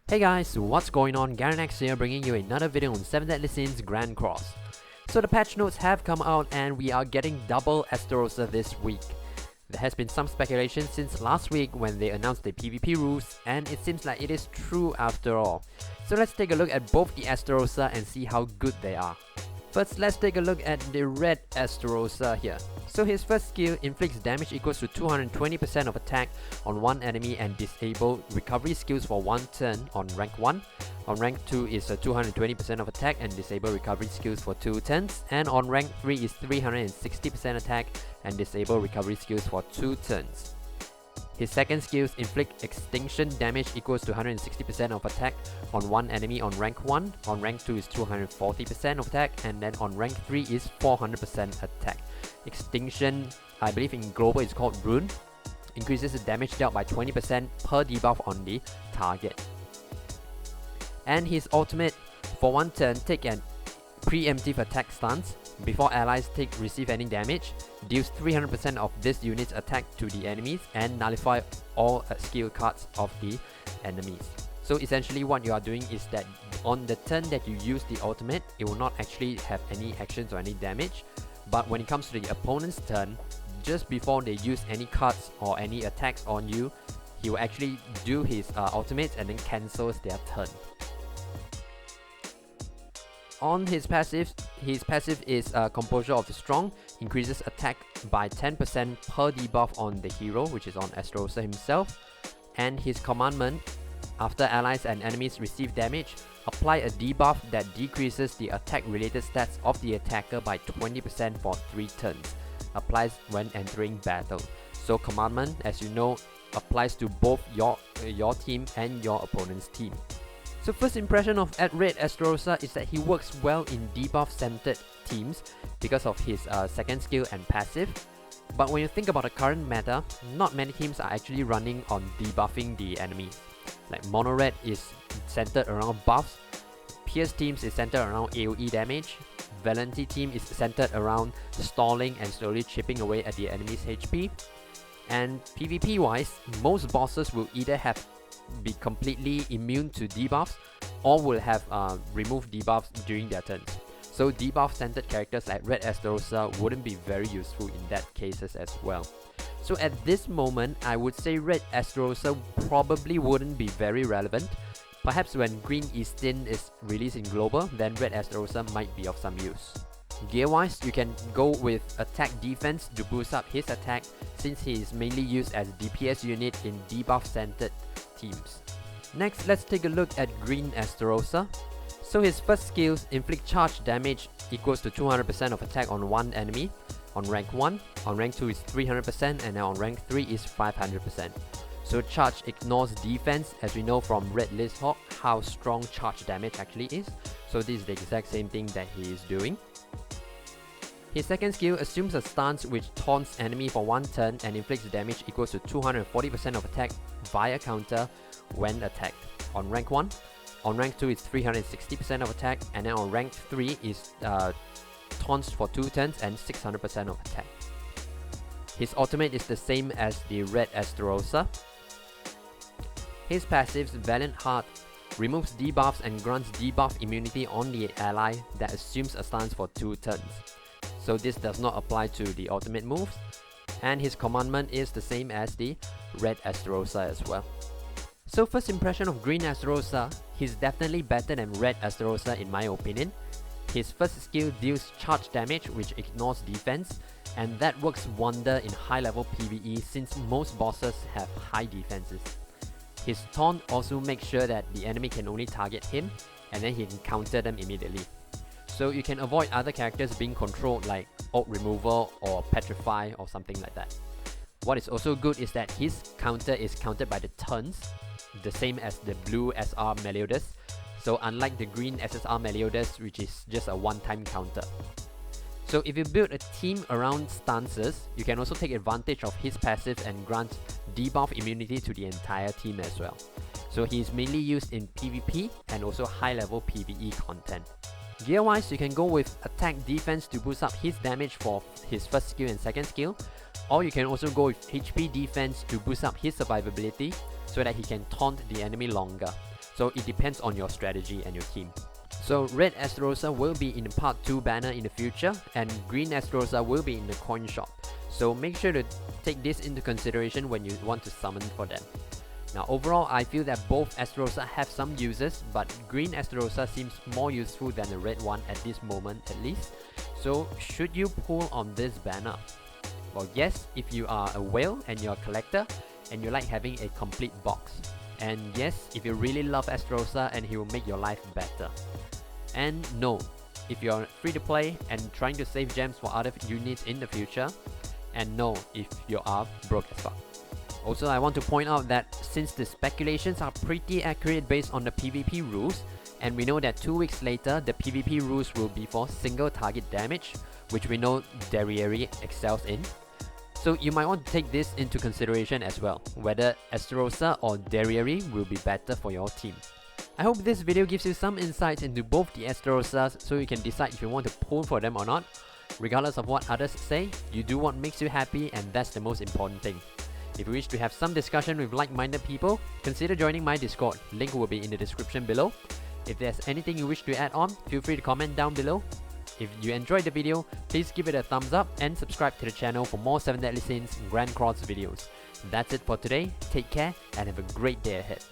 Hey guys, what's going on? Garanex here, bringing you another video on 7 Deadly Sins Grand Cross. So the patch notes have come out and we are getting double Estarossa this week. There has been some speculation since last week when they announced the PvP rules, and it seems like it is true after all. So let's take a look at both the Estarossa and see how good they are. First, let's take a look at the red Estarossa here. So his first skill inflicts damage equals to 220% of attack on one enemy and disable recovery skills for one turn on rank 1. On rank 2 is 220% of attack and disable recovery skills for 2 turns. And on rank 3 is 360% attack and disable recovery skills for 2 turns. His second skill inflict extinction damage equals to 160% of attack on one enemy on rank 1, on rank 2 is 240% of attack, and then on rank 3 is 400% attack. Extinction, I believe in global is called Rune, increases the damage dealt by 20% per debuff on the target. And his ultimate, for one turn, take an preemptive attack stance. Before allies receive any damage, deals 300% of this unit's attack to the enemies and nullify all skill cards of the enemies. So essentially what you are doing is that on the turn that you use the ultimate, it will not actually have any actions or any damage. But when it comes to the opponent's turn, just before they use any cards or any attacks on you, he will actually do his ultimate and then cancels their turn. On his passive is Composure of the Strong, increases attack by 10% per debuff on the hero, which is on Estarossa himself. And his commandment, after allies and enemies receive damage, apply a debuff that decreases the attack related stats of the attacker by 20% for 3 turns. Applies when entering battle. So commandment, as you know, applies to both your team and your opponent's team. So first impression of Red Estarossa is that he works well in debuff centered teams because of his second skill and passive. But when you think about the current meta, not many teams are actually running on debuffing the enemies. Like Mono Red is centered around buffs, Pierce teams is centered around AoE damage, Valenti team is centered around stalling and slowly chipping away at the enemy's HP. And PvP wise, most bosses will either be completely immune to debuffs or will have removed debuffs during their turns. So debuff centered characters like Red Estarossa wouldn't be very useful in that cases as well. So at this moment, I would say Red Estarossa probably wouldn't be very relevant. Perhaps when Green Eastin is released in global, then Red Estarossa might be of some use. Gear wise, you can go with attack defense to boost up his attack since he is mainly used as DPS unit in debuff centered teams. Next, let's take a look at Green Estarossa. So his first skills inflict charge damage equals to 200% of attack on one enemy on rank 1, on rank 2 is 300%, and then on rank 3 is 500%. So charge ignores defense, as we know from Red Lizhawk how strong charge damage actually is. So this is the exact same thing that he is doing. His second skill assumes a stance which taunts enemy for one turn and inflicts damage equals to 240% of attack via counter when attacked. On rank 1, on rank 2 is 360% of attack, and then on rank 3 is taunts for 2 turns and 600% of attack. His ultimate is the same as the Red Estarossa. His passives, Valiant Heart, removes debuffs and grants debuff immunity on the ally that assumes a stance for 2 turns. So this does not apply to the ultimate moves, and his commandment is the same as the Red Estarossa as well. So first impression of Green Estarossa, he's definitely better than Red Estarossa in my opinion. His first skill deals charge damage which ignores defense, and that works wonder in high level PvE since most bosses have high defenses. His taunt also makes sure that the enemy can only target him and then he can counter them immediately. So you can avoid other characters being controlled like ult removal or petrify or something like that. What is also good is that his counter is countered by the turns, the same as the blue SR Meliodas. So unlike the green SSR Meliodas, which is just a one-time counter. So if you build a team around stances, you can also take advantage of his passive and grant debuff immunity to the entire team as well. So he is mainly used in PvP and also high-level PvE content. Gear wise, you can go with attack defense to boost up his damage for his first skill and second skill, or you can also go with HP defense to boost up his survivability so that he can taunt the enemy longer. so it depends on your strategy and your team. So red Estarossa will be in the part 2 banner in the future, and green Estarossa will be in the coin shop. So make sure to take this into consideration when you want to summon for them. Now overall, I feel that both Estarossa have some uses, but green Estarossa seems more useful than the red one at this moment at least. So should you pull on this banner? Well, yes, if you are a whale and you're a collector and you like having a complete box. And yes, if you really love Estarossa and he will make your life better. And no, if you're free to play and trying to save gems for other units in the future. And no, if you are broke as fuck. Also, I want to point out that since the speculations are pretty accurate based on the PvP rules, and we know that 2 weeks later the PvP rules will be for single target damage, which we know Derieri excels in. So you might want to take this into consideration as well, whether Estarossa or Derieri will be better for your team. I hope this video gives you some insights into both the Estarossas so you can decide if you want to pull for them or not. Regardless of what others say, you do what makes you happy, and that's the most important thing. If you wish to have some discussion with like-minded people, consider joining my Discord, link will be in the description below. If there's anything you wish to add on, feel free to comment down below. If you enjoyed the video, please give it a thumbs up and subscribe to the channel for more 7 Deadly Sins Grand Cross videos. That's it for today, take care and have a great day ahead.